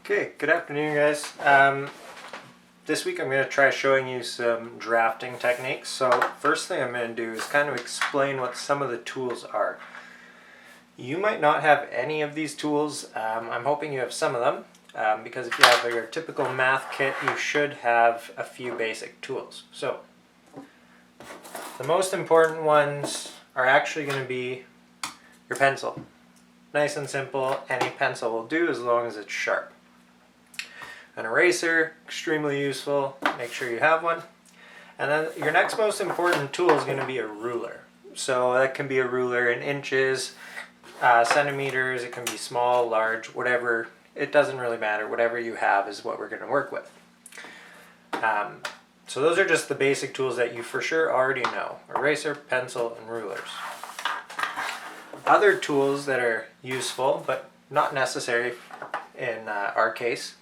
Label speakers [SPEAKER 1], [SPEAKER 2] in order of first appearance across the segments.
[SPEAKER 1] Okay, good afternoon guys. This week I'm going to try showing you some drafting techniques. So first thing I'm going to do is kind of explain what some of the tools are. You might not have any of these tools. I'm hoping you have some of them because if you have your typical math kit you should have a few basic tools. So the most important ones are actually going to be your pencil. Nice and simple, any pencil will do as long as it's sharp. An eraser, extremely useful, make sure you have one. And then your next most important tool is going to be a ruler. So that can be a ruler in inches, centimeters, it can be small, large, whatever, it doesn't really matter. Whatever you have is what we're going to work with. So those are just the basic tools that you for sure already know. Eraser, pencil, and rulers. Other tools that are useful, but not necessary in our case,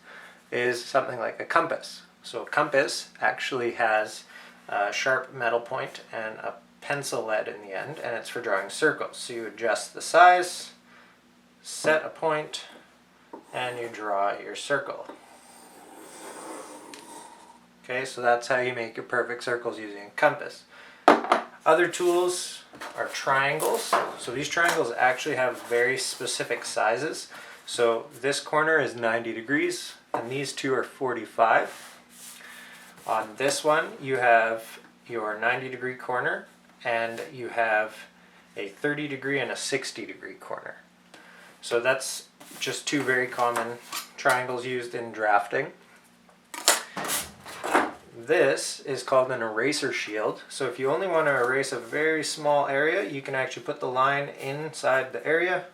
[SPEAKER 1] is something like a compass. So a compass actually has a sharp metal point and a pencil lead in the end, and it's for drawing circles. So you adjust the size, set a point, and you draw your circle. Okay, so that's how you make your perfect circles using a compass. Other tools are triangles. So these triangles actually have very specific sizes. So this corner is 90 degrees and these two are 45. On this one you have your 90-degree corner and you have a 30-degree and a 60-degree corner. So that's just two very common triangles used in drafting. This is called an eraser shield. So if you only want to erase a very small area, you can actually put the line inside the area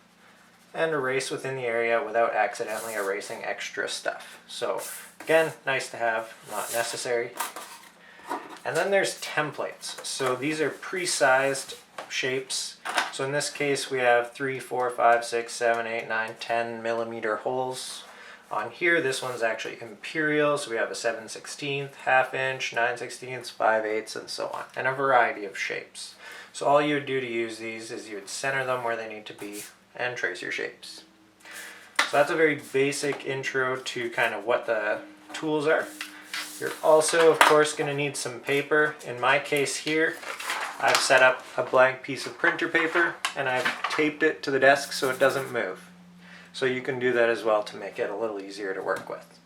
[SPEAKER 1] and erase within the area without accidentally erasing extra stuff. So again, nice to have, not necessary. And then there's templates. So these are pre-sized shapes. So in this case we have 3, 4, 5, 6, 7, 8, 9, 10 millimeter holes. On here this one's actually imperial, so we have a 7/16, ½ inch, 9/16, 5/8, and so on, and a variety of shapes. So all you would do to use these is you would center them where they need to be and trace your shapes. So that's a very basic intro to kind of what the tools are. You're also of course going to need some paper. In my case here I've set up a blank piece of printer paper and I've taped it to the desk so it doesn't move. So you can do that as well to make it a little easier to work with.